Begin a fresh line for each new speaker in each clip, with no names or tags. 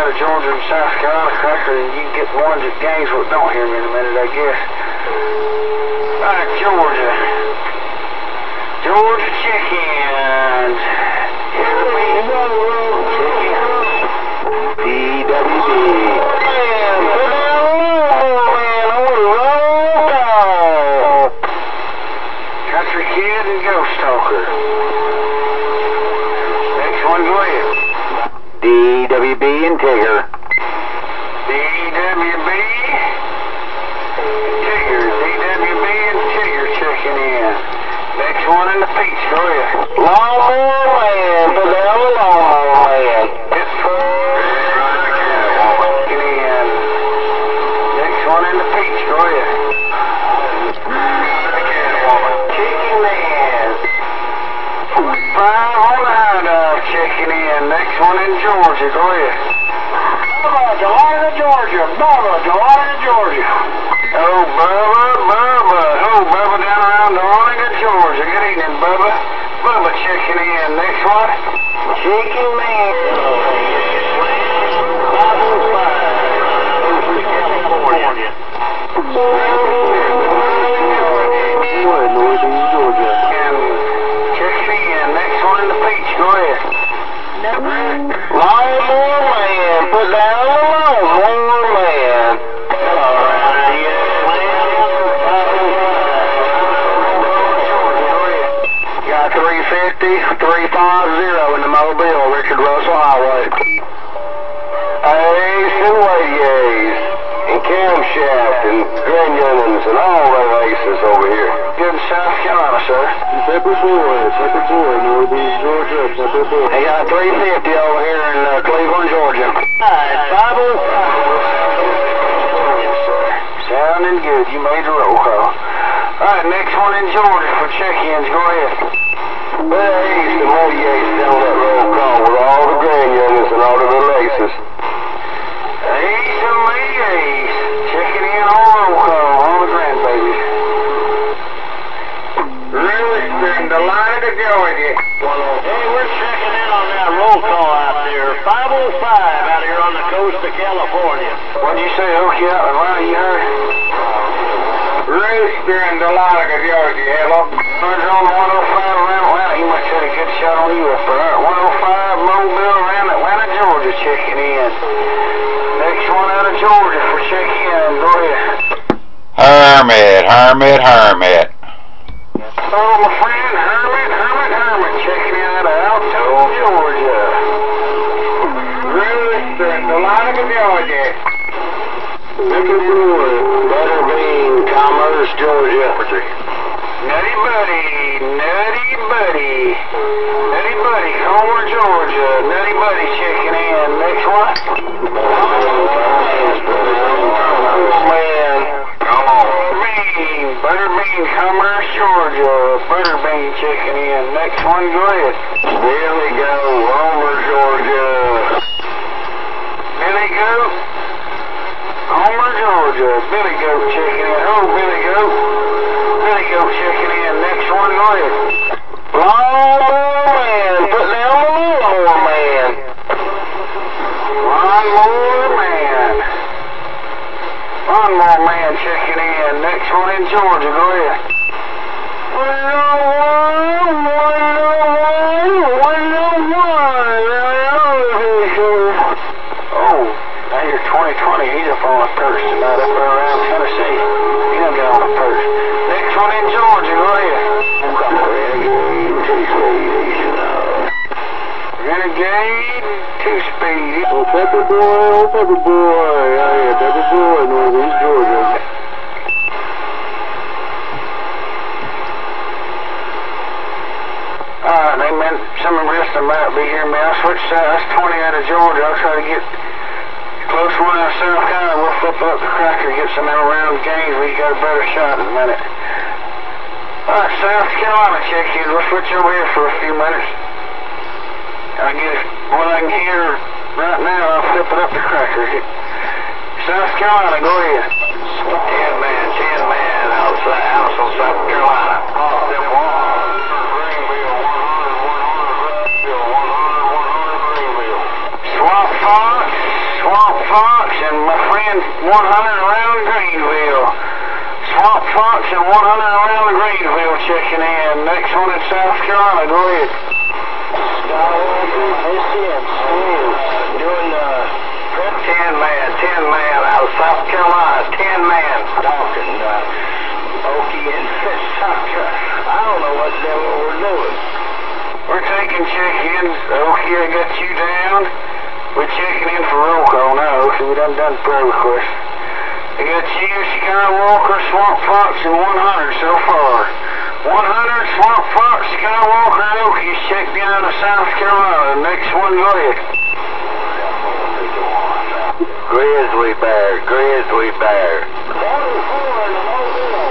out of Georgia and South Carolina cracker, and you can get the ones at Gainesville that don't hear me in a minute, I guess. Alright, Georgia. Georgia chickens. Here we go. P.2. Man, put down low, man. I want to roll dog. Country Kid and Ghost Talker. Next one, go ahead. DWB and Tigger. DWB. Tigger. DWB and Tigger checking in. Next one in the peach, go ahead. Lawnmower Man, put down the Lawnmower Man. It's for checking in. Next one in the peach, go ahead. Chicken Man. 5 on the high dive checking in. Next one in Georgia, go ahead. Bubba, Delina, Georgia. Bubba, Delina, Georgia. Oh, Bubba, Bubba. Oh, Bubba down around Delina, Georgia. Good evening, Bubba. Bubba checking in. Next one. Chicken Man. Northeast Georgia. And checking in. Next one in the peach. Go ahead. Lawnmower Man. Put down the Lawnmower Man. Got 350, 350 in the Mobile, Richard Russell Highway. Ace and Wadies, and Camshaft, and Granions, and all them aces over here. Good in South Carolina, sir. Pepper Boy, Northeast Georgia, Pepper Boy. They got 350 over here in Cleveland, Georgia. Alright, 505. Sounding good, you made a roll call. Alright, next one in Georgia for check-ins, go ahead. Well, Ace and Wadies down that roll call with all the Granions and all the little aces. Ace and Wadies, checking in on roll call, all the grandbabies. Lewis and Delina, Georgia.
Hey, we're checking in on that roll call out there. 505 out here on the coast of California.
What'd you say, Okie out in Atlanta, you heard? Rooster and Delina, Georgia, hello. Who's on 105 around Atlanta? He must have a good shot on you up there. 105 Mobile around Atlanta, Georgia, checking in. Next one out of Georgia for check-in, go ahead.
Hermit.
Oh, my friend, Hermit, checking in out of Alto, Georgia. Rooster and Delina, Georgia. Pepper Boy, Butterbean, Commerce, Georgia. Nutty Buddy, Homer, Georgia. Nutty Buddy checking in. Next one. Man. Butterbean, Commerce, Georgia. Butterbean checking in. Next one, go ahead. Billy Go, Homer, Georgia. Billy Go, Homer, Georgia. Billy Goat checking in. Oh, Billy Goat. Billy Goat checking in. Next one, go ahead. Lawnmower Man. Put down the Lawnmower Man. Lawnmower Man. Lawnmower Man checking in. Next one in Georgia, go ahead. 2020, he's up on a perch tonight up there around Tennessee. He done got on a perch. Next one in Georgia, go ahead. Renegade, 2-speed. Oh, Pepper Boy, yeah, Pepper Boy, Northeast Georgia. Alright, man, some of the rest of them might be here, man. I'll switch sides, 20 out of Georgia. I'll try to get close one out of South Carolina. We'll flip up the cracker, get some out around Gainesville. You got a better shot in a minute. Alright, South Carolina check-in. We'll switch over here for a few minutes. I'll get what I can hear right now. I'll flip it up the cracker. South Carolina, go ahead. 10 man, outside house on South Carolina. Swamp Fox, around Greenville. Swamp Fox and 100 around Greenville checking in. Next one in South Carolina, go ahead.
Skywalker, Missy, and Steve doing the 10 man out of South Carolina. 10 man talking Okie and South Carolina. I don't know what the hell we're doing.
We're taking check-ins. Okie, I got you down. We're checking in for roll call now, Okie. We done prayer request. I got you, Skywalker, Swamp Fox, and 100 so far. 100, Swamp Fox, Skywalker, and Okie's checked in out of South Carolina. Next one, go ahead.
Grizzly bear. 44 in the Mobile.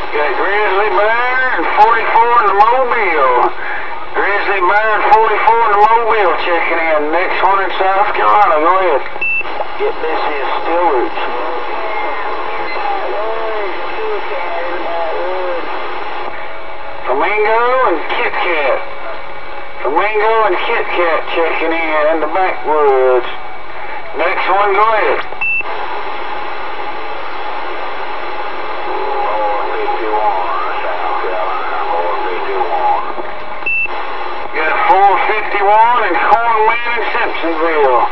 Got Grizzly Bear and 44 in the Mobile. Grizzly Bear and 44 in the Mobile checking in. Next one in South Carolina, go ahead.
Get Missy and Still Roots.
Flamingo and Kit Kat. Flamingo and Kit Kat checking in the backwoods. Next one, go ahead. 451 and Cornman in Simpsonville.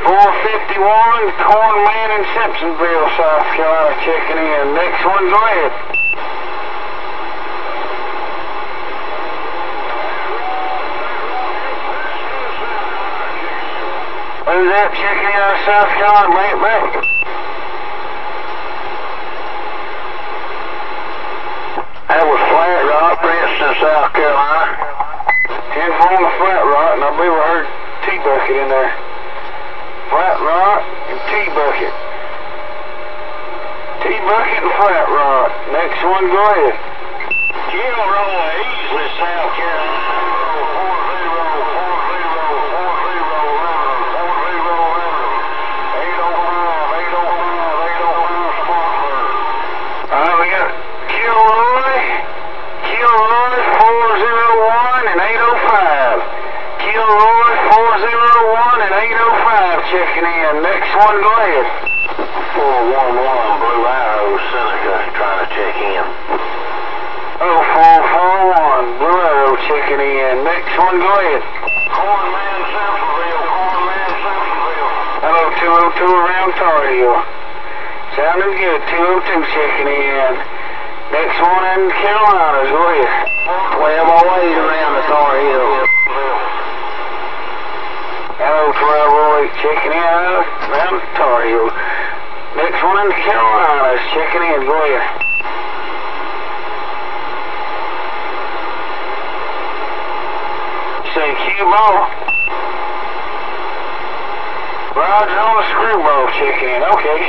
451, Cornman in Simpsonville, South Carolina, checking in. Next one, go ahead. Who's that checking in out of South Carolina? Bring it back.
That was Flat Rock, Princeton, South Carolina.
10-4 on the Flat Rock, and I believe I heard T-Bucket in there. Flat Rock and T-Bucket. T-Bucket and Flat Rock. Next one, go ahead.
Gilroy, Easley, South Carolina.
805, we got Gilroy 401 and 805. Gilroy 401 and 805 checking in. Next one, go ahead.
411, Blue Arrow, Seneca, trying to check in.
0441, Blue Arrow checking in. Next one, go ahead.
Cornman, Simpsonville.
Hello, 202 around Tar Heel. Sounding good, 202 checking in. Next one in Carolinas, go ahead.
12 always around the Tar Heel.
Hello, 1208 checking in around Tar Heel. Next one in the Carolinas, checking in, go ahead. Say cue ball. Roger on the screwball checking in. Okay,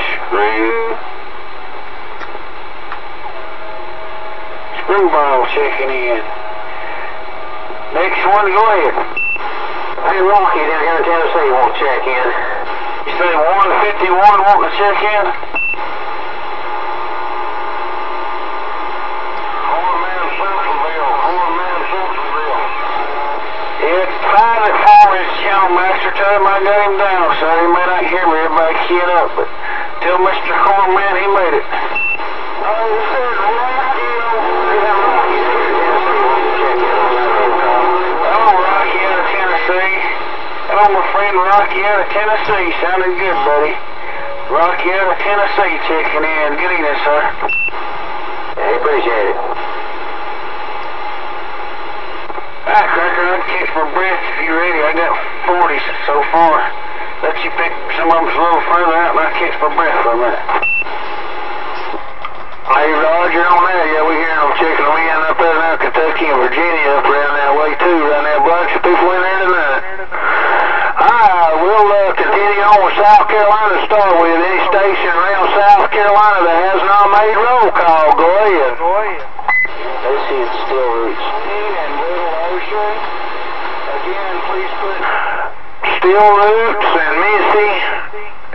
screwball checking in. Next one, go ahead.
Hey, Rocky down here in Tennessee won't check in.
You say 151 wanting to check in?
Cornman, Simpsonville.
It's private for his channel master. Tell him I got him down, so he may not hear me. Everybody keyed up, but tell Mr. Cornman he made it. Hello, my friend Rocky out of Tennessee. Sounding good, buddy. Rocky out of Tennessee checking in. Good evening, sir.
Hey, appreciate it.
Alright, Cracker, I'd catch my breath if you're ready. I got 40 so far. Let you pick some of them a little further out and I'll catch my breath for a minute.
Hey, Roger, on that, yeah, we hearing them checking them in up there now, Kentucky and Virginia, up around that way, too. Right now, bunch of people in there tonight. Alright, we'll continue on with South Carolina to start with. Any station around South Carolina that has not made roll call, go ahead.
Let's see it's Still Roots.
And Little Ocean. Again, please put
Still Roots and Missy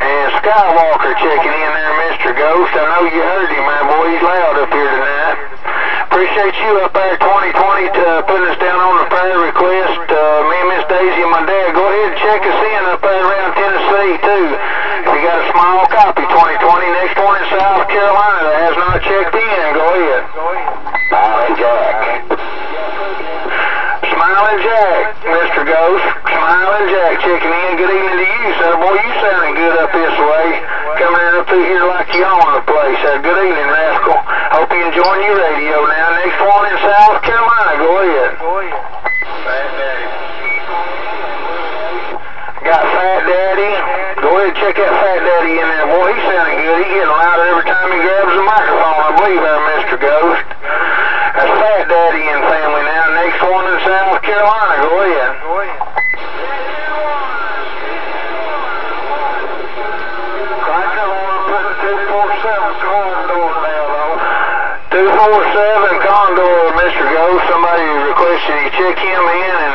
and Skywalker checking in there, Mr. Ghost. I know you heard him, man, boy. He's loud up here tonight. Appreciate you up there 2020 to putting us down on the prayer request. Me and Miss Daisy and my dad, go ahead and check us in up there around Tennessee, too. If you got a small copy,
Smiling Jack, Mr. Ghost. Smiling Jack checking in. Good evening to you, sir. Boy, you sounding good up this way. Coming in up through here like you own the place. Good evening, Rascal. Hope you enjoying your radio now. Next one in South Carolina. Go ahead.
Fat Daddy.
Got Fat Daddy. Go ahead and check that Fat Daddy in there. Boy, he's sounding good. He's getting louder every time he grabs the microphone, I believe, there, Mr. Ghost. That's Fat Daddy and family now. Next one in South Carolina. Go ahead.
Cracker, I want to put 247 Condor down on.
247 Condor, Mr. Ghost. Somebody requested you check him in. And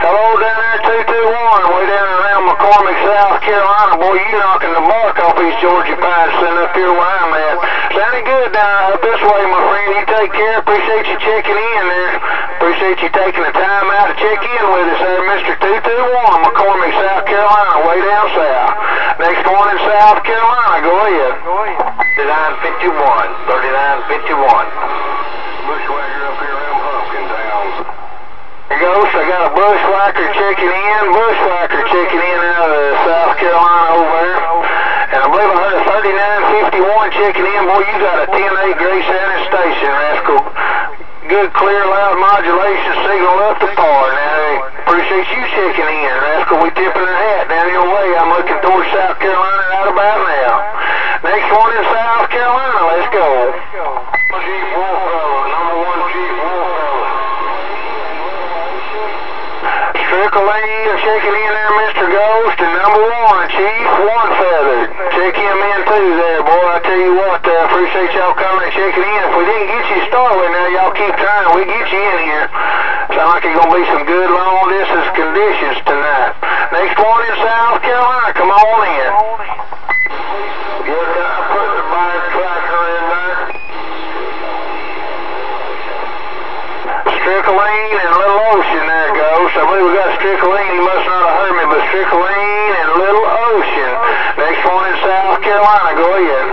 hello down there, 221, way down around McCormick, South Carolina. Boy, you knocking the bark off these Georgia pines sitting up here where I'm at. Sounding good down up this way, my friend. You take care. Appreciate you checking in there. Appreciate you taking the time out to check in with us there, Mr. 221, McCormick, South Carolina, way down south. Next one in South Carolina. Go ahead.
3951. Bushwhacker up here around Pumpkin Town.
Ghost, I got a bushwhacker checking in. Bushwhacker checking in out of South Carolina over there. And I believe I heard a 3951 checking in. Boy, you got a 10-8 gray sounding station, Rascal. Good, clear, loud modulation signal up to par. Now, appreciate you checking in, Rascal. We tipping our hat down your way. I'm looking towards South Carolina right about now. Next one in South Carolina. Let's go.
Chief Wolfella, number 1 Chief Wolfella.
Strickland checking in there, Mr. Ghost, and number 1, Chief One Feather. Check him in too there, boy. I tell you what, appreciate y'all coming and checking in. If we didn't get you started now, y'all keep trying. We get you in here. Sound like it's going to be some good long distance conditions tonight. Next one in South Carolina. Come on in.
Yeah, can I put the bike tracker in there?
Strickland and Little Ocean there, Ghost. I believe we got Strickland. You must not have heard me, but Strickland and Little Ocean. Next one in South Carolina. Go ahead.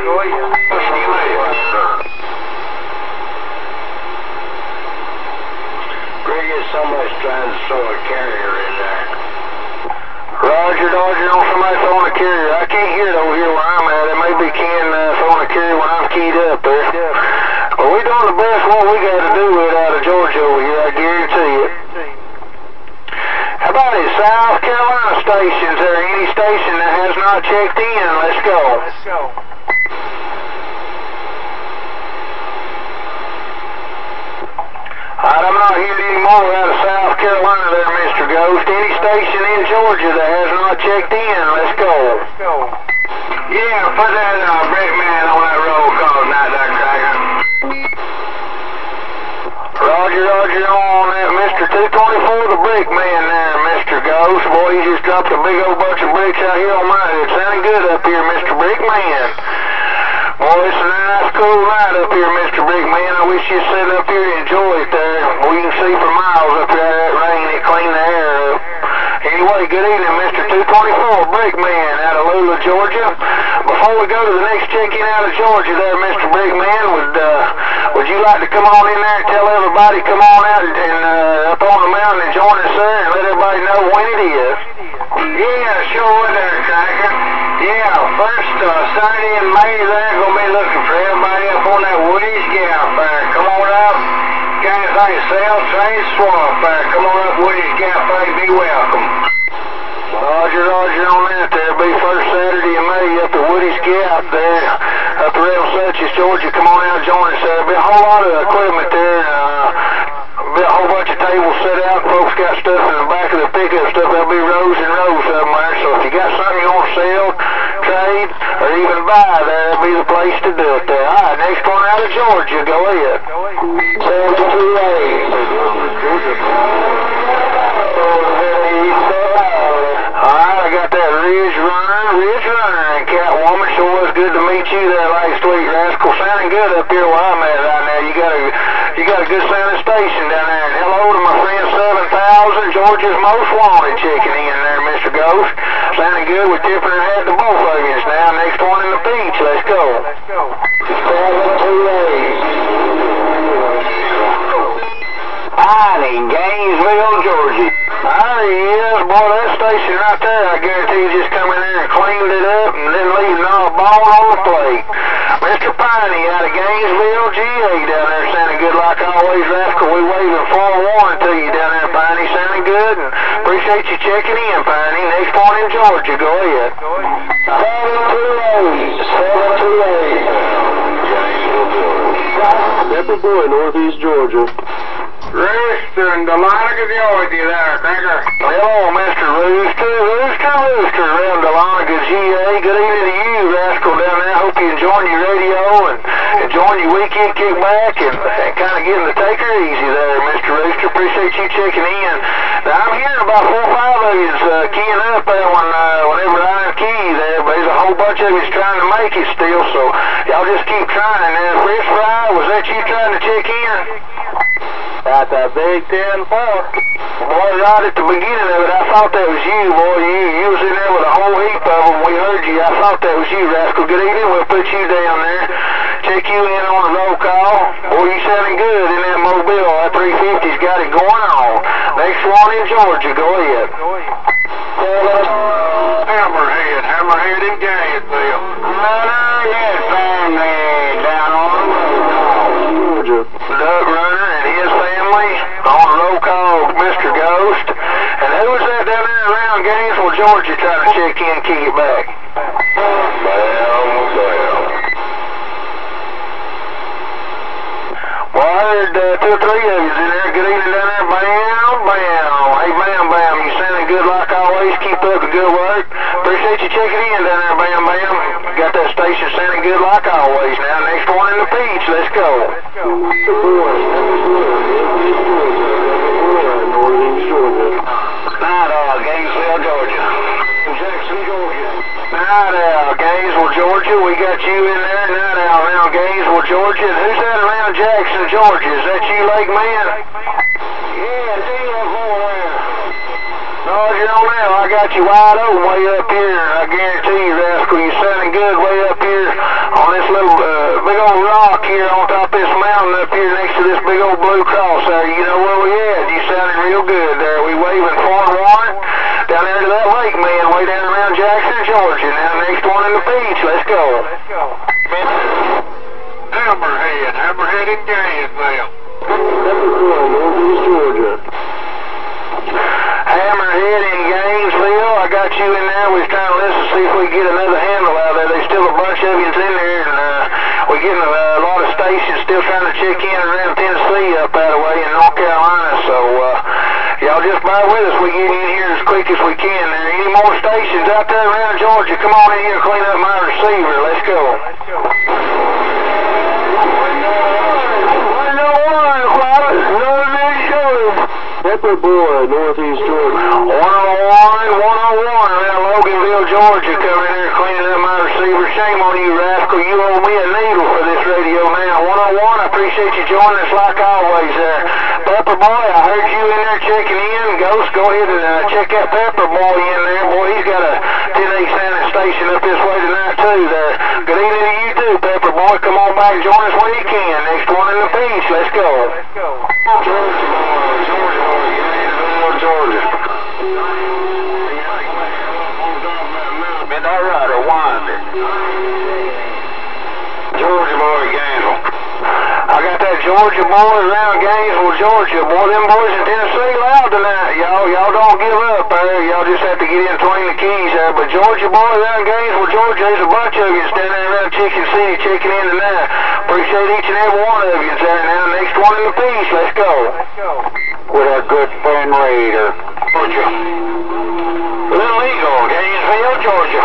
Greg, somebody's trying to throw a carrier in there.
Roger, Dodger, on somebody throwing a carrier. I can't hear it over here where I'm at. It may be Ken throwing a carrier when I'm keyed up there. Well, we're doing the best what we got to do with it out of Georgia over here, I guarantee it. How about it, South Carolina stations? There any station that has not checked in? Let's go. Alright, I'm not hearing any more out of South Carolina there, Mr. Ghost. Any station in Georgia that has not checked in, let's go.
Yeah, put that brick man on that roll call tonight, that cracker.
Roger, on that Mr. 224, the brick man there, Mr. Ghost. Boy, he just dropped a big old bunch of bricks out here on my head. Sounding good up here, Mr. Brick Man. Boy, it's a nice, cool night up here, Mr. Brick Man. I wish you'd sit up here and enjoy it there. We can see for miles up there that rain. It cleaned the air up. Anyway, good evening, Mr. 224, Brick Man out of Lula, Georgia. Before we go to the next check-in out of Georgia there, Mr. Brick Man, would you like to come on in there and tell everybody, come on out and up on the mountain and join us there and let everybody know when it is?
Yeah, sure would there, cracker. Yeah, first Saturday in May there, gonna be looking for everybody up on that Woody's Gap there. Come on up. Got anything to sell? Trade swap there. Come on up Woody's Gap there. Be welcome.
Roger on that there. Be first Saturday in May up at Woody's Gap there. Up around Suches, Georgia. Come on out and join us there. Be a whole lot of equipment there. Be a whole bunch of tables set out. Folks got stuff in the back of the pickup stuff. There'll be rows and rows of them there. So if you got something you want to sell, trade, or even buy, there'll be the place to do it there. Alright, next one out of Georgia. Go ahead. 728. Alright, I got that Ridge Runner, and Catwoman. Sure was good to meet you there last week, Rascal. Sounding good up here where I'm at right now. You got a good sounding station down there. And hello to my friend 7000, Georgia's Most Wanted, checking in there, Mr. Ghost. Sounding good. We're tipping our hat to both of you now. Next one in the beach. Let's go. 728. Piney, Gainesville, Georgia. There he is, boy, that station right there, I guarantee you just come in there and cleaned it up and then leave not a ball on the plate. Mr. Piney out of Gainesville, GA down there, sounding good like always, Rascal. We waving 4-1 to you down there, Piney, sounding good, and appreciate you checking in, Piney. Next point in Georgia, go ahead.
728. Pepper Boy, Northeast Georgia.
Rooster and Delonica, Georgia there, Cracker.
Hello, Mr. Rooster, around Delonica, GA. Good evening to you, Rascal, down there. Hope you enjoying your radio and enjoying your weekend kickback and kind of getting the taker easy there, Mr. Rooster. Appreciate you checking in. Now, I'm hearing about 4 or 5 of you keying up there whenever I key there, but there's a whole bunch of you trying to make it still, so y'all just keep trying. Now, Fresh Fry, was that you trying to check in?
At the Big 10-4.
Boy, right at the beginning of it, I thought that was you, boy. You was in there with a whole heap of them. We heard you. I thought that was you, Rascal. Good evening. We'll put you down there. Check you in on the roll call. Boy, you sounding good in that mobile. That 350's got it going on. Next one in Georgia. Go ahead.
Hammerhead in Gainesville.
Hammerhead family down on the roll call.
Georgia.
Doug Runner and his family on the roll call, Mr. Ghost. And who was that down there around Gainesville, Georgia, trying to check in, kick it back? Well, I heard 2 or 3 of you in there. Good evening down there. Bam, bam. Hey, bam, bam. You sounding good like always. Keep up the good work. Appreciate you checking in down there. Bam, bam. Got that station sounding good like always. Now, next one in the Peach. Let's go.
Northeast Georgia.
Night Gainesville, Georgia.
Jackson, Georgia.
Night Gainesville, Georgia. We got you in there. Night around Gainesville, Georgia. And who's that around Jackson, Georgia? Is that you, Lake Man?
Yeah, D-F-4 there.
No, you're on now. I got you wide open way up here. I guarantee you, Rascal, you're sounding good way up here on this little big old rock here on top of this mountain up here next to this big old blue cross there. You know where we at. You sounding real good there. We waving 4-1 down there to that lake, man, way down around Jackson, Georgia. Now, next one in the Peach. Let's go.
Hammerhead in Gainesville.
Pepper Boy, Northeast Georgia.
Hammerhead in Gainesville, I got you in there. We was trying to listen to see if we can get another handle out there. There's still a bunch of you in there, and we're getting a lot of stations still trying to check in around Tennessee up that way in North Carolina, so y'all just bear with us. We get in here as quick as we can there. Any more stations out there around Georgia, come on in here and clean up my receiver. Let's go.
Pepper Boy, Northeast Georgia.
101 around Loganville, Georgia. Come in here cleaning up my receiver. Shame on you, Rascal. You owe me a needle for this radio now. 101, I appreciate you joining us like always there. Pepper Boy, I heard you in there checking in. Ghost, go ahead and check that Pepper Boy in there. Boy, he's got a 10-8 sounding station up this way tonight too there. Good evening to you too, Pepper Boy. Come on back and join us when you can. Next one in the Peach. Let's go.
Georgia. Been all right, or winder. Georgia boy, Gainesville.
I got that Georgia boy around Gainesville, Georgia. Boy, them boys in Tennessee loud tonight, y'all. Y'all don't give up there. Y'all just have to get in between the keys there. But Georgia boy around Gainesville, Georgia, there's a bunch of you standing around Chicken City checking in tonight. Appreciate each and every one of you there. Now, next one in the Peach. Let's go.
With our good friend Raider, Georgia.
Little Eagle, Gainesville, Georgia.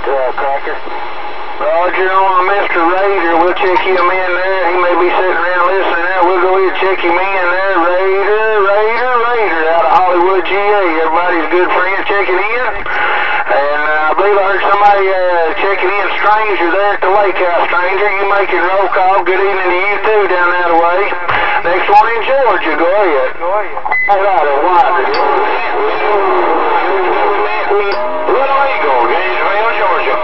Cracker.
Roger on Mr. Raider. We'll check him in there. He may be sitting around listening there. We'll go ahead and check him in there. Raider out of Hollywood, GA. Everybody's a good friend checking in. And I believe I heard somebody checking in, Stranger there at the Lake House. Stranger, you making roll call. Good evening to you too down that way. Next one in Georgia. Go ahead.
All right, a winder. Little Eagle, Gainesville, Georgia.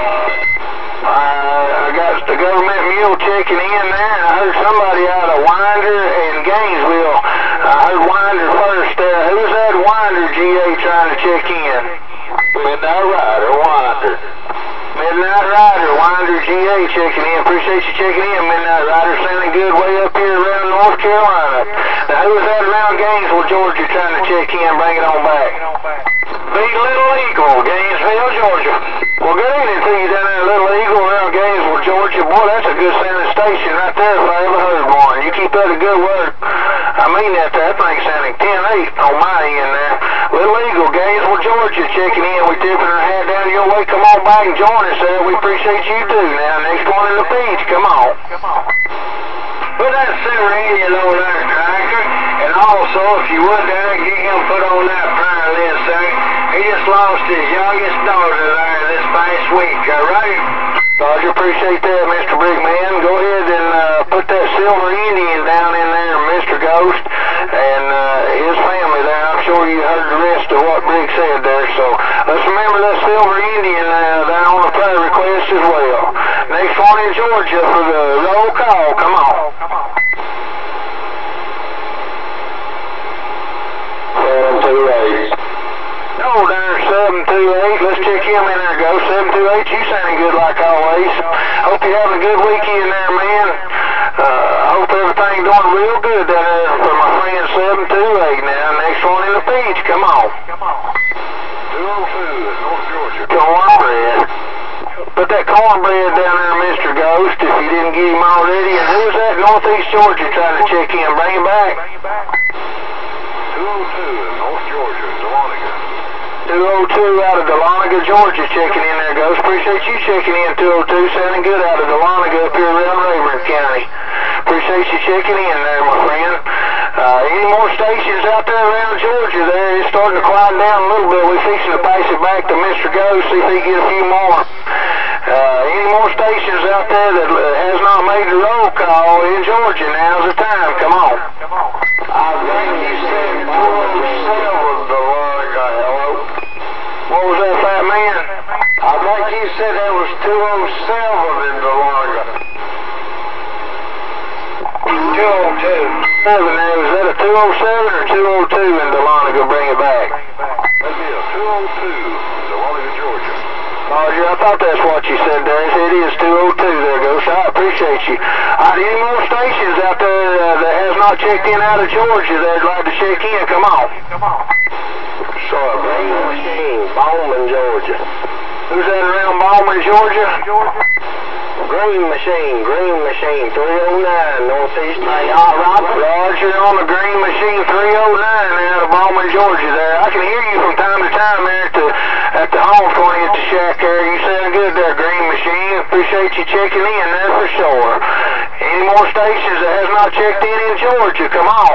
I got the government mule checking in there, and I heard somebody out of Winder and Gainesville. I heard Winder first. Who's that Winder, GA, trying to check in?
Midnight Rider, Winder.
Midnight Rider, Winder, GA, checking in. Appreciate you checking in, Midnight Rider. Sounding good way up here around North Carolina. Now, who's that around Gainesville, Georgia, trying to check in? Bring it on back. Big Little Eagle, Gainesville, Georgia. Well, good evening to you down there, Little Eagle, around Gainesville, Georgia. Boy, that's a good sounding station right there if I ever heard one. You keep up the good work. I mean that thing's sounding 10-8 on my end there. Little Eagle, Gainesville, Georgia, checking in. We tipping our hat down your way. Come on back and join us there. We appreciate you too. Now, next one in the feeds, come on.
Put that Silver Indian on there, Cracker. And also, if you would there, get him put on that prayer list there. He just lost his youngest daughter there this past week, right?
Roger, appreciate that, Mr. Brickman. Go ahead and put that Silver Indian down in there, Mr. Ghost, and his family there. I'm sure you heard the rest of what Brick said there, so let's remember that Silver Indian down on the prayer request as well. Next one in Georgia for the roll call. Come on.
728.
Oh, there's 728. Let's check him in there, go. 728, you sounding good like always. Hope you're having a good weekend there, man. I hope everything's doing real good down there for my friend 728 now. Next one in the feeds, come on.
202 in North Georgia.
Cornbread. Put that cornbread down there, Mr. Ghost, if you didn't get him already. And who's that Northeast Georgia trying to check in? Bring him back.
202 in North Georgia, Dahlonega.
202 out of Dahlonega, Georgia, checking in there, Ghost. Appreciate you checking in, 202. Sounding good out of Dahlonega up here around Rayburn County. Appreciate you checking in there, my friend. Any more stations out there around Georgia there? It's starting to quiet down a little bit. We're fixing to pass it back to Mr. Ghost, see if he can get a few more. Any more stations out there that has not made the roll call in Georgia? Now's the time. Come on.
I think you said 207 Dahlonega, hello?
What was that, fat man?
I think you said that was 207 in Dahlonega. 202.
Was that a 207 or 202 in Dahlonega? Bring it back.
That'd be a 202 in Dahlonega, Georgia.
Roger, I thought that's what you said there. It is 202 there, Ghost. I appreciate you. Any more stations out there that has not checked in out of Georgia that'd like to check in? Come on.
Sorry, Green Machine, Bowman, Georgia.
Who's that around Bowman, Georgia?
Green Machine, 309, Northeast.
Roger on the Green Machine 309 out of Bowman, Georgia there. I can hear you from time to time there at the home for you at the shack there. You sound good there, Green Machine. Appreciate you checking in there for sure. Any more stations that has not checked in Georgia? Come on.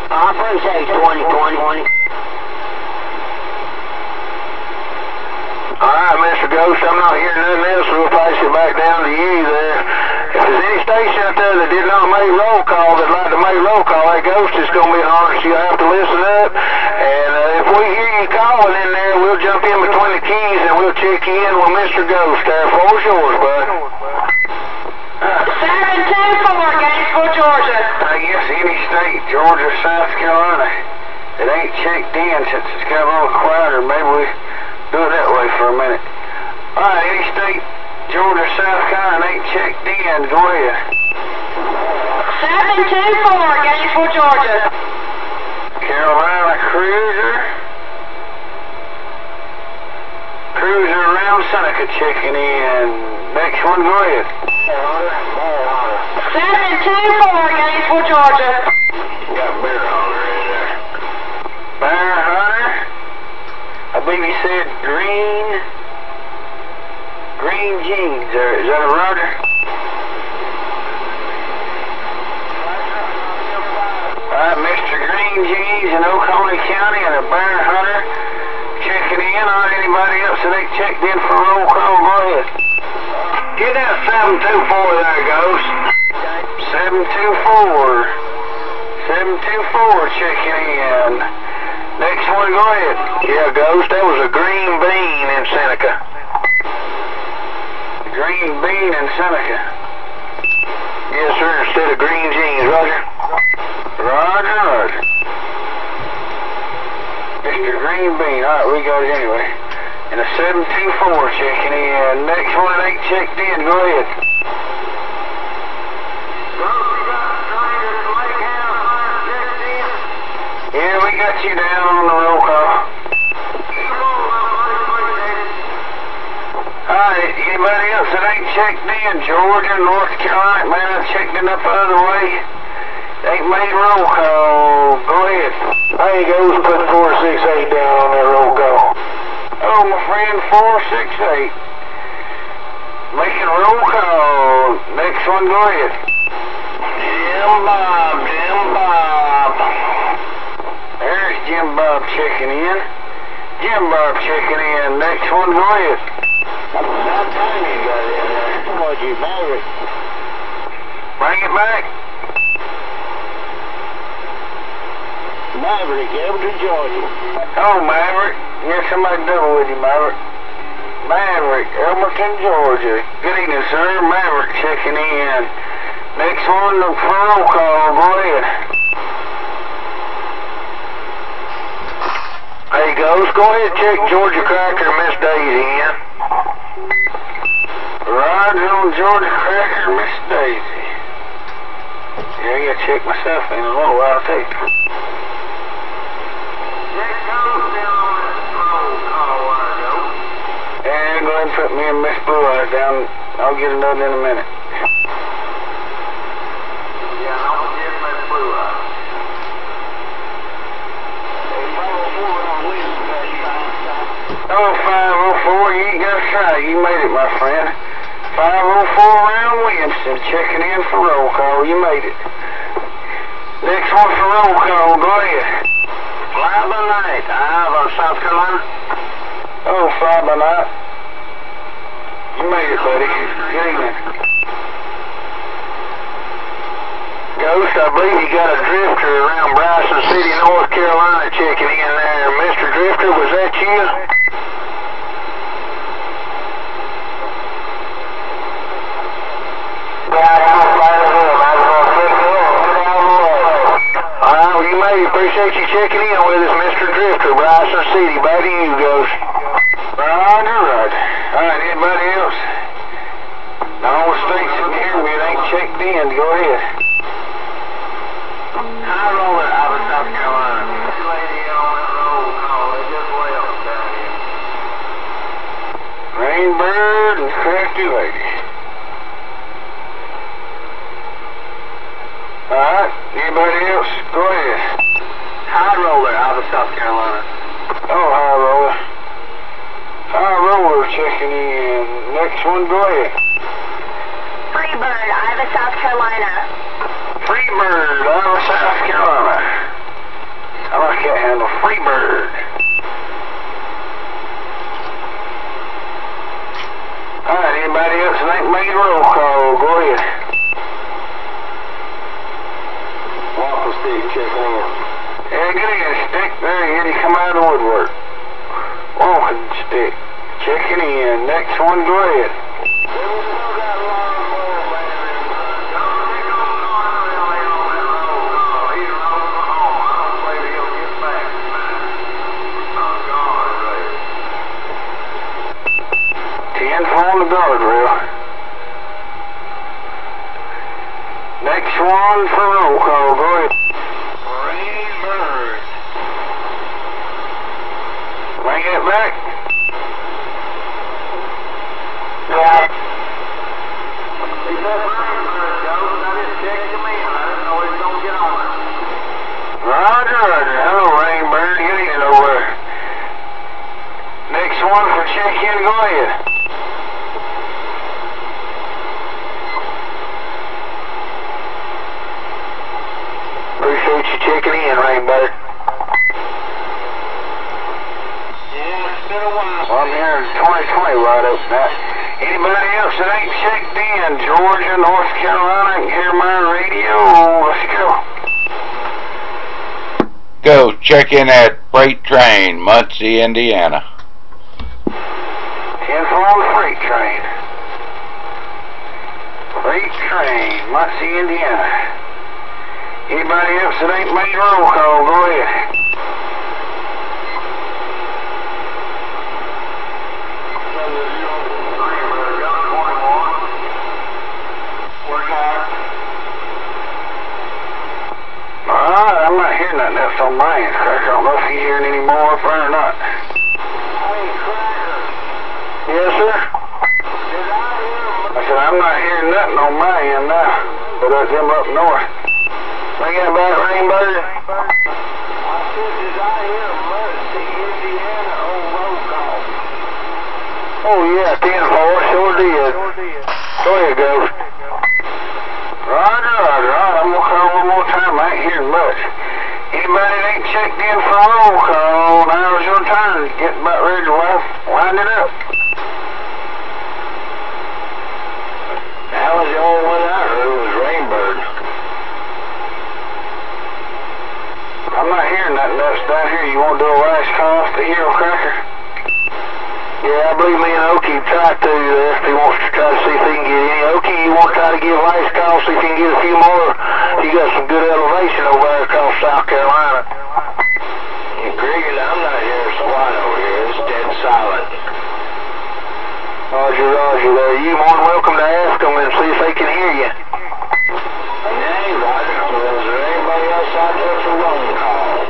I appreciate 2020.
Alright, Mr. Ghost, I'm not hearing nothing else, so we'll pass it back down to you there. If there's any station out there that did not make roll call, that'd like to make roll call, that Ghost is going to be honest. You'll have to listen up. And if we hear you calling in there, we'll jump in between the keys and we'll check you in with Mr. Ghost there. Floor's yours, bud.
724, Gainesville, Georgia.
I guess any state, Georgia, South Carolina, it ain't checked in since it's got a little quieter. Maybe we do it that way for a minute. Alright, any state, Georgia, South Carolina, ain't checked in. Go ahead.
724, Gainesville, Georgia.
Carolina Cruiser. Cruiser around Seneca checking in. Next one, go ahead.
724, Gainesville, Georgia.
Got Bear Hunter in there. Bear Hunter. I believe he said green jeans. Is that a Roger? Alright, Mr. Green Jeans in Oconee County and a Bear Hunter checking in. Anybody else that ain't checked in for roll call, go ahead. Get that 724 there, Ghost. 724 checking in. Next one, go ahead.
Yeah, Ghost, that was a green bean in Seneca.
Green Bean in Seneca.
Yes, sir, instead of green jeans, Roger.
Roger, Roger. Mr. Green Bean. Alright, we got it anyway. And a 724 checking in. Next one that ain't checked in, go ahead. Yeah, we got you down on the roll call. Alright, anybody else that ain't checked in? Georgia, North Carolina, man, I checked in up the other way. Ain't made roll call. Go ahead.
There you go, put 468 down on that roll call.
Oh, my friend, 468. Making roll call. Next one, go ahead.
Jim Bob.
There's Jim Bob checking in. Jim Bob checking in. Next one, go ahead.
About time you got in there. What'd you Maverick?
Bring it back.
Maverick, Everton, Georgia.
Oh, Maverick. Yeah, somebody double with you, Maverick. Maverick, Elberton, Georgia. Good evening, sir. Maverick checking in. Next one, the roll call. Go ahead.
There you go. Go ahead and check Georgia Cracker and Miss Daisy in.
Roger on Georgia Cracker, Miss Daisy. Yeah, I gotta check myself in a little while, too. And go ahead and put me and Miss Blue Eyes down. I'll get another in a minute.
Yeah, I'll get Miss Blue Eyes.
Oh, 504, you ain't gotta try. You made it, my friend. 504 Round Williamson checking in for roll call. You made it. Next one for roll call. Go ahead.
Fly by night, South Carolina.
Oh, fly by night. You made it, buddy. Good evening.
Ghost, I believe you got a drifter around Bryson City, North Carolina checking in there. Mr. Drifter, was that you? Alright, well, you may appreciate you checking in with us, Mr. Drifter, Bryson City. Back to you, Ghost.
Roger, Roger. Alright, anybody else? Now, all the states that can hear me, it ain't checked in. Go ahead.
High roller out of South Carolina. This lady on that roll call, they just left down here.
Rainbird and Crafty Lady. Alright, anybody else? Go ahead.
High roller out of South Carolina.
Oh, high roller. High roller checking in. Next one, go ahead.
Freebird, Iowa, South Carolina.
Freebird, Iowa, South Carolina. I like that handle. Freebird. Alright, anybody else that ain't made roll call? Go ahead.
Walker Stick checking in.
Yeah, get in, Stick. There he is. He come out of the woodwork. Walking Stick. Checking in. Next one, go ahead. On the guardrail. Next one for roll call. Go ahead.
Rainbird.
Bring it back.
Yeah. He said Rainbird, Ghost. I just checked him in. I didn't know he was going to get on it.
Roger, Roger. Hello, Rainbird. Get in over there. Next one for check-in. Go ahead.
Appreciate you checking in, Rainbird.
Yeah, it's been a while. Well, I'm here in 2020 right up now. Anybody else that ain't checked in? Georgia, North Carolina, can hear my radio. Let's go.
Go check in at Freight Train, Muncie, Indiana.
10 for on the freight train. Freight train, Muncie, Indiana. Anybody else that ain't made roll call, go ahead. Alright, I'm not hearing nothing else on my end, Cracker. I don't know if you're hearing any more up there or not.
Hey, Cracker. Yes, sir?
I said, I'm not hearing nothing on my end now, but that's him up north.
Bring that back, Rainbird.
I said, did I hear Muncie, Indiana on roll call?
Oh, yeah, 10-4, sure did. Go ahead, Ghost.
Roger, Roger. All right, I'm going to call one more time. I ain't hearing much. Anybody that ain't checked in for a roll call, now's your turn. Get about ready to wind it up.
That was the only one I heard was Rainbird.
I'm not hearing nothing else down here. You want to do a last call off the Hero Cracker?
Yeah, I believe me and Okie tried to, if he wants to try to see if he can get any. Okie, you want to try to give last call, see if you can get a few more? You got some good elevation over there across South Carolina.
And Greg, I'm not hearing squat over here. It's dead silent.
Roger, Roger there. You more than welcome to ask them and see if they can hear you.
Hey, Roger, is there anybody else out there for roll call?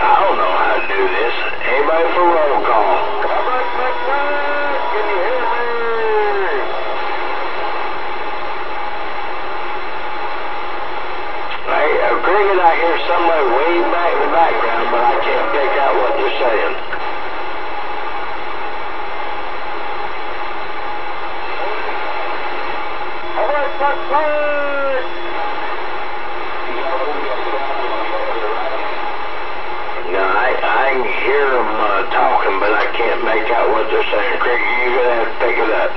I don't know how to do this. Anybody for roll call? Can you hear me? Hey, Greg, I hear somebody way back in the background, but I can't pick out what they're saying. No, I can hear them talking, but I can't make out what they're saying. Craig, you're going to have to pick it up.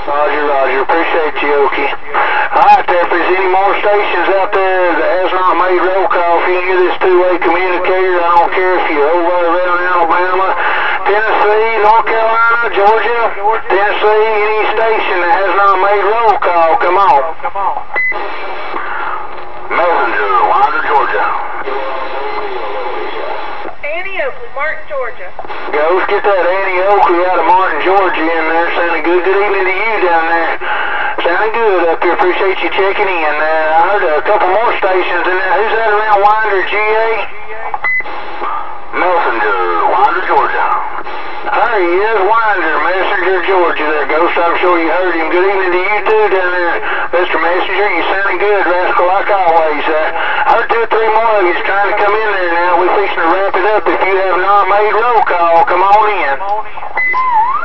Roger, Roger. Appreciate you, Okie. All right, there, if there's any more stations out there that has not made roll call, if you can get this two-way communicator, I don't care if you're over around Alabama, Tennessee, North Carolina, Georgia, Tennessee, any station that has not made roll call, come on.
Messenger, Winder, Georgia.
Annie Oakley, Martin, Georgia.
Ghost, get that Annie Oakley out of Martin, Georgia in there. Sounding good. Good evening to you down there. Sounding good up here. Appreciate you checking in. I heard a couple more stations in there. Who's that around Winder, GA?
Messenger, Winder, Georgia.
There he is, Winder, Messenger, Georgia there, Ghost. I'm sure you heard him. Good evening to you too down there, Mr. Messenger. You sounding good, rascal, like always. I heard 2 or 3 more of you trying to come in there now. We're fixing to wrap it up. If you have not made roll call, come on in.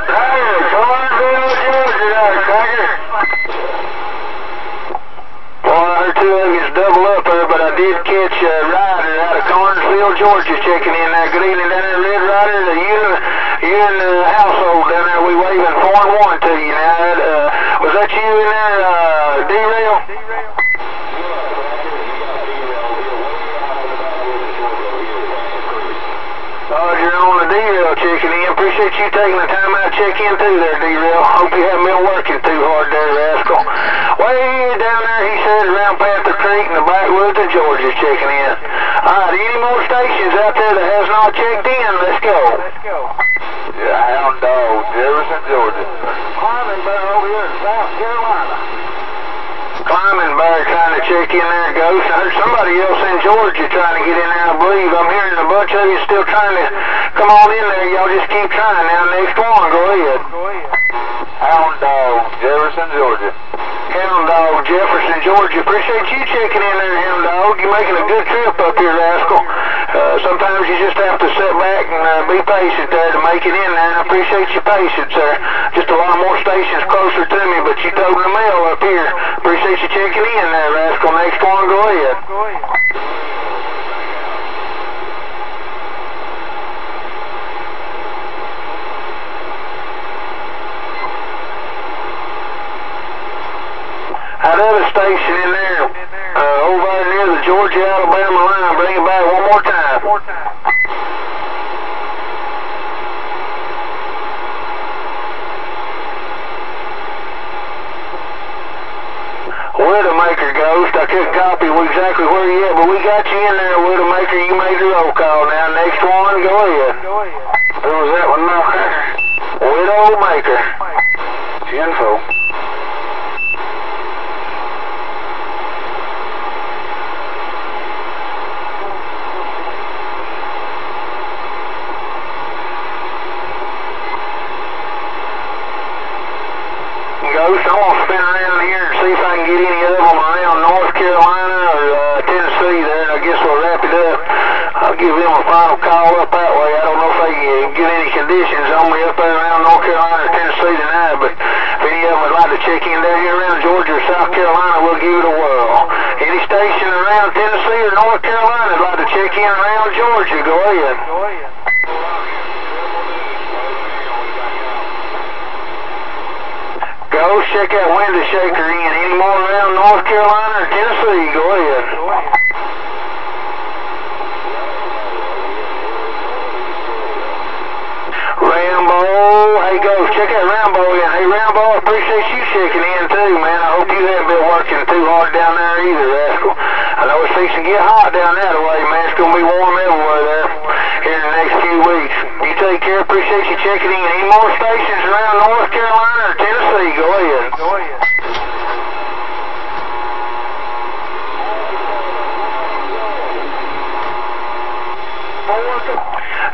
Hey, Carnesville, Georgia, there, Cracker.
Well, I heard 2 of you double up there, but I did catch Ryder out of Carnesville, Georgia, checking in there. Good evening down there, Red Ryder. You and the household down there, we waving 4-1 to you now. Was that you in there, D-Rail? You're on the D-Rail checking in. Appreciate you taking the time out to check in too there, D-Rail. Hope you haven't been working too hard there, rascal. Way down there, he said, around Panther Creek in the backwoods of Georgia checking in. Alright, any more stations out there that has not checked in? Let's go.
Yeah, Hound Dog, Jefferson, Georgia.
Climbing bear over here in South Carolina.
Climbing bear trying to check in there, Ghost. I heard somebody else in Georgia trying to get in there, I believe. I'm hearing a bunch of you still trying to come on in there. Y'all just keep trying now. Next one, go ahead.
Hound Dog, Jefferson, Georgia.
Hound Dog, Jefferson, Georgia. Appreciate you checking in there, Hound Dog. You're making a good trip up here, rascal. Sometimes you just have to sit back and be patient there to make it in there, and I appreciate your patience there. Just a lot more stations closer to me, but you told the mail up here. Appreciate you checking in there, rascal. Next one, go ahead. That other station in there, over there near the Georgia-Alabama line, bring it back one more time. Widowmaker, Ghost. I couldn't copy exactly where you at, but we got you in there, Widowmaker. You made your roll call now. Next one, go ahead.
Who was that one now, Cracker?
Widowmaker.
Info.
Ghost, I'm gonna spin around here and see if I can get any of them around North Carolina or Tennessee there, and I guess we'll wrap it up. I'll give them a final call up that way. I don't know if they can get any conditions on me up there around North Carolina or Tennessee tonight, but if any of them would like to check in down here around Georgia or South Carolina, we'll give it a whirl. Any station around Tennessee or North Carolina would like to check in around Georgia, go ahead. Ghost, check that window shaker in. Any more around North Carolina or Tennessee? Go ahead. Rambo, hey Ghost, check that Rambo in. Hey Rambo, I appreciate you checking in too, man. I hope you haven't been working too hard down there either, rascal. I know it's fixing to get hot down that way, man. It's going to be warm everywhere there here in the next few weeks. You take care, appreciate you checking in. Any more stations around North Carolina or Tennessee? Go ahead. Go ahead.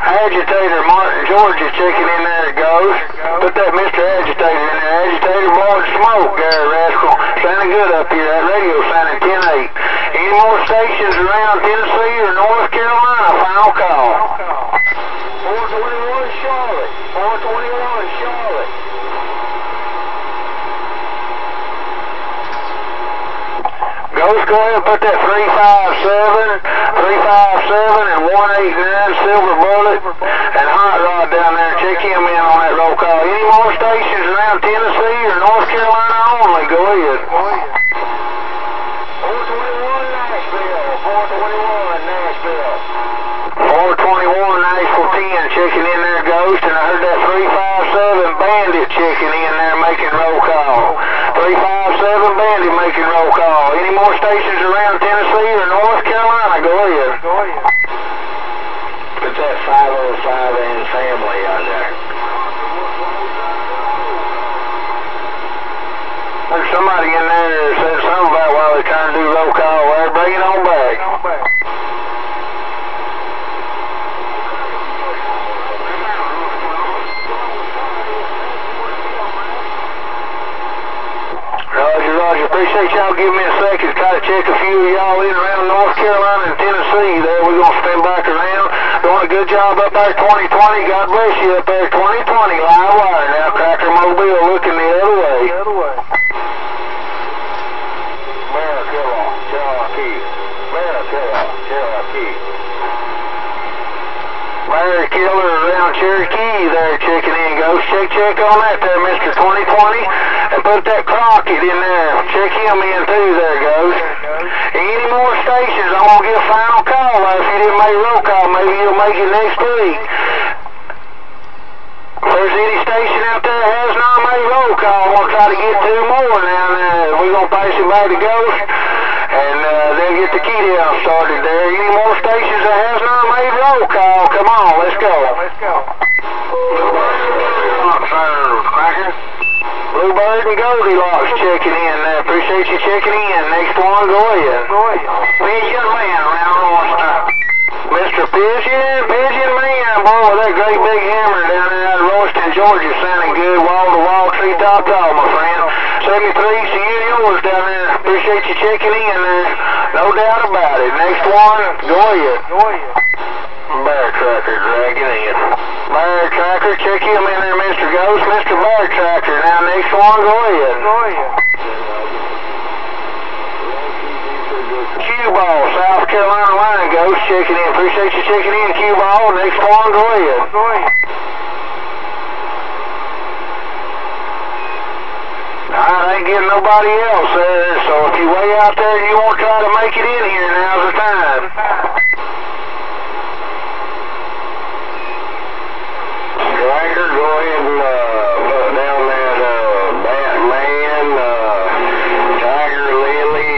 Agitator, Martin, Georgia, checking in there, Goes. Put that Mr. Agitator in there. Agitator, blowing smoke there, rascal. Sounding good up here. That radio sounding 10-8. Any more stations around Tennessee or North Carolina? Final call. 421 Charlotte. 421 Charlotte. Ghost, go ahead and put that 357 and 189 Silver Bullet and Hot Rod down there. Check him in on that roll call. Any more stations around Tennessee or North Carolina only? Go ahead. 421 Nashville. 421 Nashville. 421 Nashville 10 checking in there, Ghost, and I heard that 357 Bandit checking in there making roll call. 357 Bandit making roll call. Any more stations around Tennessee or North Carolina? Go ahead. Go ahead.
Put that 505 and family on there.
There's somebody in there that said something about while they're trying to do roll call there. Bring it on back. Roger, appreciate y'all giving me a second to try to check a few of y'all in around North Carolina and Tennessee there. We're going to spin back around. Doing a good job up there 2020. God bless you up there 2020. Live wire now. Cracker Mobile looking the other way. Mary Killer around Cherokee there checking in. Ghost, check on that there, Mr. 2020. And put that Crockett in there. Check him in too there, Ghost. Any more stations, I'm going to get a final call there. If you didn't make a roll call, maybe you'll make it next week. If there's any station out there that has not made roll call, I'm going to try to get two more now. We're going to pass it back to Ghost. And they'll get the key down started there. Any more stations that has not made roll call? Come on, let's go. Let's go. Bluebird and Goldilocks checking in there. Appreciate you checking in. Next one, go ahead. Go ahead. Pigeon Man around Royston. Mr. Pigeon Man, boy, that great big hammer down there out of Royston, Georgia, sounding good. Wall-to-wall, treetop tall, my friend. 73, see you yours down there. Appreciate you checking in there. No doubt about it. Next one, go ahead. Go ahead. Bear Tracker dragging in. Bear Tracker, check him in there, Mr. Ghost. Mr. Bear Tracker. Now, next one, go ahead. Go ahead. Q-Ball, South Carolina line, Ghost, checking in. Appreciate you checking in, Q-Ball. Next one, go ahead. Go ahead. I ain't getting nobody else there, so if you way out there and you want to try to make it in here, now's the time.
Striker, go ahead and put down that Batman, Tiger Lily,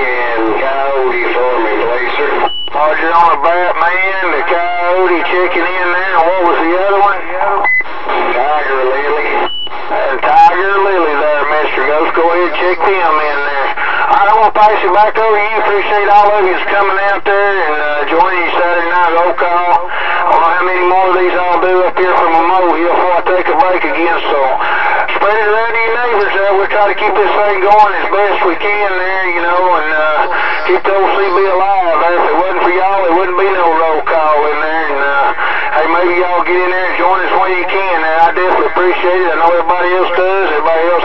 go ahead and check them in there. I want to pass it back over to you. Appreciate all of you coming out there and joining you Saturday night roll call. I don't know how many more of these I'll do up here from a molehill before I take a break again, so spread it around to your neighbors there. We'll try to keep this thing going as best we can there, you know, and keep the OCB alive there. If it wasn't for y'all, there wouldn't be no roll call in there, and hey, maybe y'all get in there and join us when you can there. I definitely appreciate it. I know everybody else does. Everybody else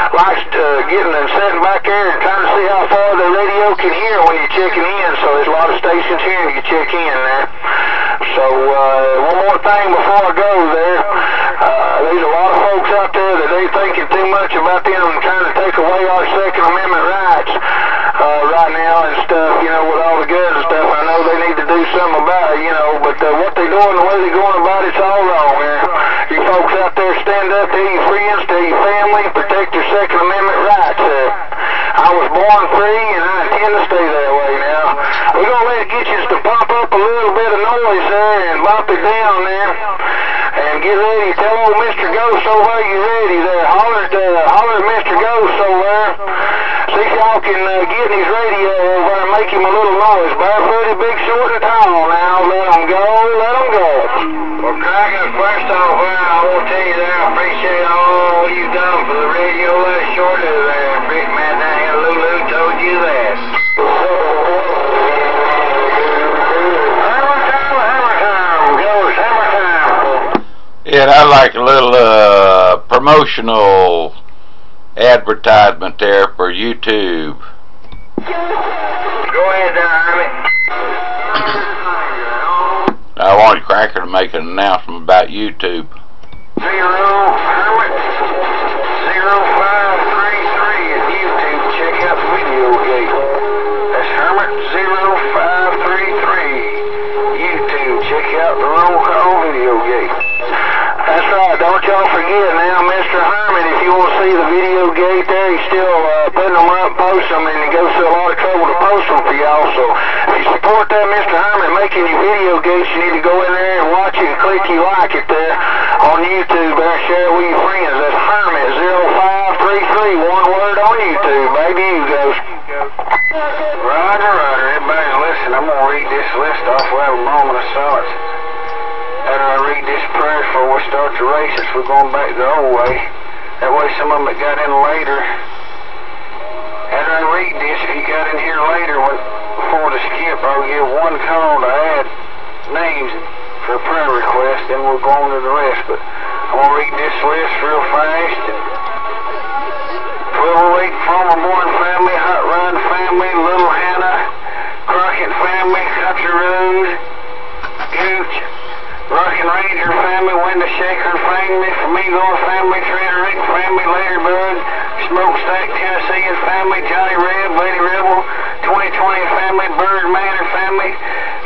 likes getting and sitting back there and trying to see how far the radio can hear when you're checking in, so there's a lot of stations here and you check in there. So one more thing before I go there. There's a lot of folks out there that ain't thinking too much about them trying to take away our Second Amendment rights right now and stuff, you know, with all the guns and stuff. I know they need to do something about it, you know, but what they're doing, the way they're going about it's all wrong there. You folks out there stand up, tell your friends, tell your family, protect your Second Amendment rights. I was born free and I intend to stay that way now. We're going to let it get you to pump up a little bit of noise there and bump it down there. And get ready. Tell old Mr. Ghost over there you're ready there. Holler at Mr. Ghost over there. See if y'all can get in his radio over there and make him a little noise. Barefooted, big, short, and tall now. Let him go, let him go.
Well, Cracker, first off, I want to tell you there, I appreciate all you've done for the radio last short of there. Big man down here, Lulu, told you that.
Yeah, I like a little promotional advertisement there for YouTube.
Go ahead there, Hermit.
I want Cracker to make an announcement about YouTube.
0 Hermit 0533 at YouTube. Check out the video gate. That's Hermit 0533 YouTube. Check out the roll call video gate.
That's right. Don't y'all forget now, Mr. Herman, if you want to see the video gate there, he's still putting them up, posting them, and he goes through a lot of trouble to post them for y'all. So if you support that, Mr. Herman, making your video gates, you need to go in there and watch it and click you like it there on YouTube there and share it with your friends. That's Herman 0533, one word on YouTube. Baby, you go.
Roger. Everybody listen. I'm going to read this list off. We'll have a moment of silence. After I read this prayer before we start the races, we're going back the old way. That way some of them that got in later. After I read this, if you got in here later before the skip, I'll give one call to add names for a prayer request, then we'll go on to the rest. But I'm going to read this list real fast. 1208 Farmer Bourne family, Hot Rod family, Little Hannah, Crockett family, Country Rose, Gooch, Rockin' Ranger family, Window Shaker family, Flamingo family, Trader Rick family, Ladybird, Smokestack Tennessee family, Johnny Red, Lady Rebel, 2020 family, Bird Manor family,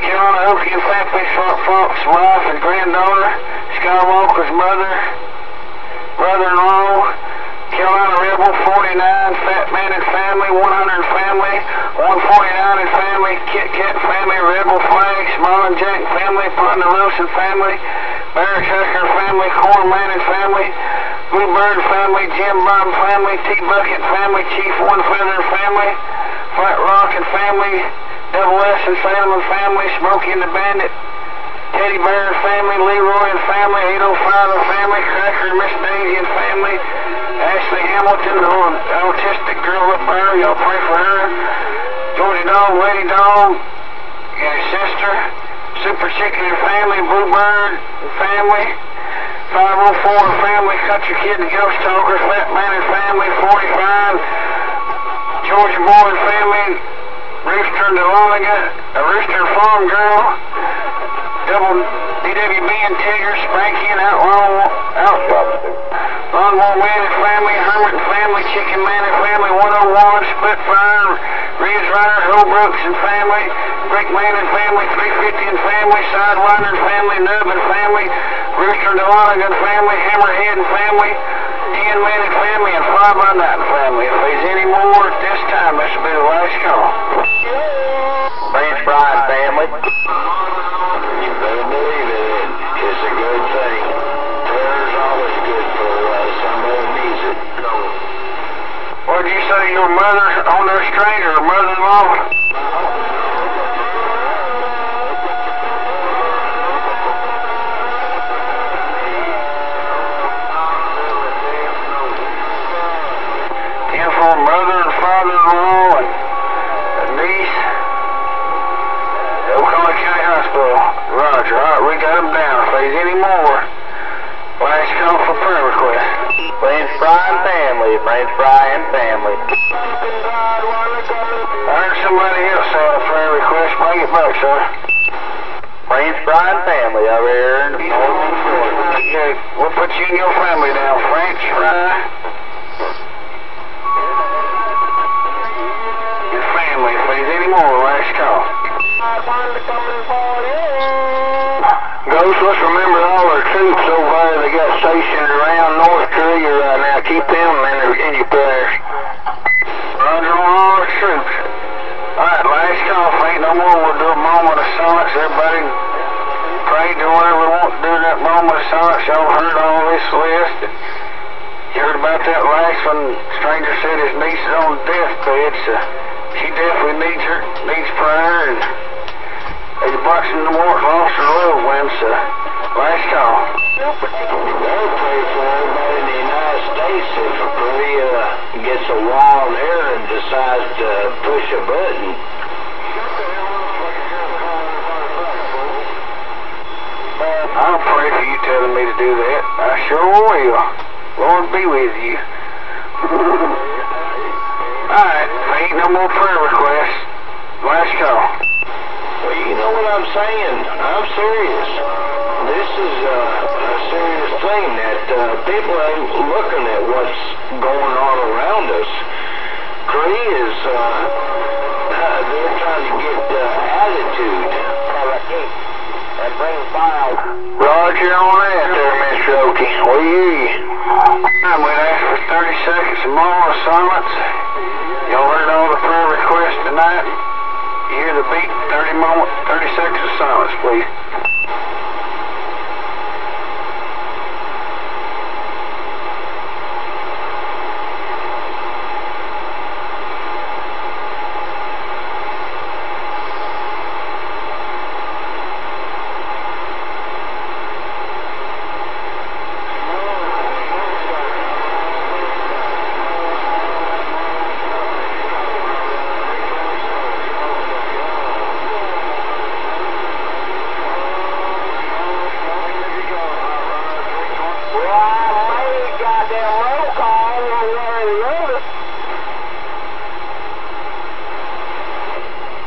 Carolina Okie family, Fox wife and granddaughter, Skywalker's brother-in-law, Carolina Rebel, 49, Fat Man and family, 100 family, 149 and family, Kit Kat family, Rebel Flag, Small and Jack family, Ponderosa family, Bear Tucker family, Corn Man and family, Bluebird family, Jim Bob family, T-Bucket family, Chief One Feather family, Flat Rock and family, Double S and Salem family, Smokey and the Bandit, Teddy Bear family, Leroy and family, 805 and family, Cracker and Miss Daisy and family, Ashley Hamilton, the autistic girl up there, y'all pray for her. Georgie Dog, Lady Dog, and his sister, Super Chicken and family, Bluebird and family, 504 and family, Country Kid and Ghost Talker, Fat Man and family, 45, Georgia Boy and family, Rooster and Deloniga, a Rooster and Farm Girl, Double DWB and Tigger, Spanky and Lawnmower Man and family, Hermit and family, Chicken Man and family, 101, Spitfire, Reeves Rider, Holbrooks and family, Brick Man and family, 350 and family, Sidewinder and family, Nub and family, Rooster and Deloniga and family, Hammerhead and family, 10 Man and family, and 5 by Night and family. If there's any more at this time, this will be the last call.
Branch Bride family. You better believe it. It's a good thing. Prayer's always good for somebody who needs it.
that your mother on their string or mother-in-law? For mother and father-in-law and a niece. Oklahoma County Hospital. Roger. All right, we got them down. If there's any more, last call for prayer request.
French fry and family. French fry and family.
I heard somebody else say a prayer request. Bring it back, sir.
French fry and family over here in the
Yeah, we'll put you and your family down. French fry. If there's any more, last call.
Ghost, let's remember all our troops over there that got stationed around North Korea right now. Keep them in your prayers.
Roger on all our troops. Alright, last call. If ain't no more, we'll do a moment of silence. Everybody pray, do whatever we want to do in that moment of silence. Y'all heard all this list. You heard about that last one. Stranger said his niece is on the deathbed, so she definitely needs prayer, and there's a box in the morgue lost her loved one, so last call.
They'll pray for everybody in the United States if Korea gets a wild hair and decides to push a button.
I'll pray for you telling me to do that. I sure will. Lord be with you. Alright, ain't no more prayer requests. Last call.
Well, you know what I'm saying. I'm serious. This is a serious thing that people ain't looking at what's going on around us. Korea's, they're trying to get attitude. And bring fire.
Roger on that there, Mr. Okie. We hear you.
I'm going to ask for 30 seconds of more silence. Y'all heard all the prayer requests tonight? You hear the beat? 30 seconds of silence, please.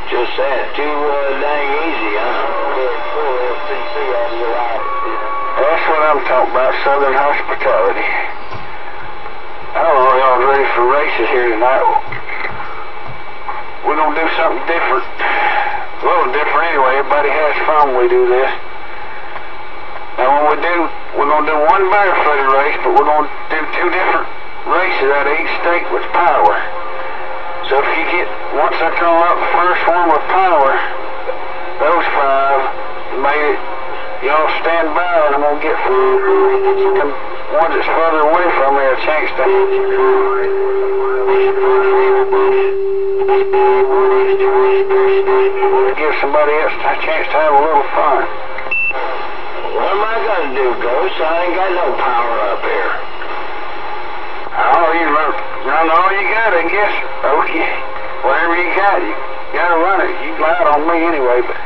Just that, too dang easy, huh?
That's what I'm talking about, Southern hospitality. I don't know if y'all ready for races here tonight. We're going to do something different. A little different anyway. Everybody has fun when we do this. Now when we do, we're going to do one barefooted race, but we're going to do two different races out of each state with power. So if you get, once I call out the first one with power, those five made it, y'all stand by and I'm going to get the ones that's further away from me a chance to give somebody else a chance to have a little fun.
What am I going to do, Ghost? I ain't got no power up here.
Oh, you run all you got, I guess. Okay. Whatever you got, you got to run it. You lied on me anyway, but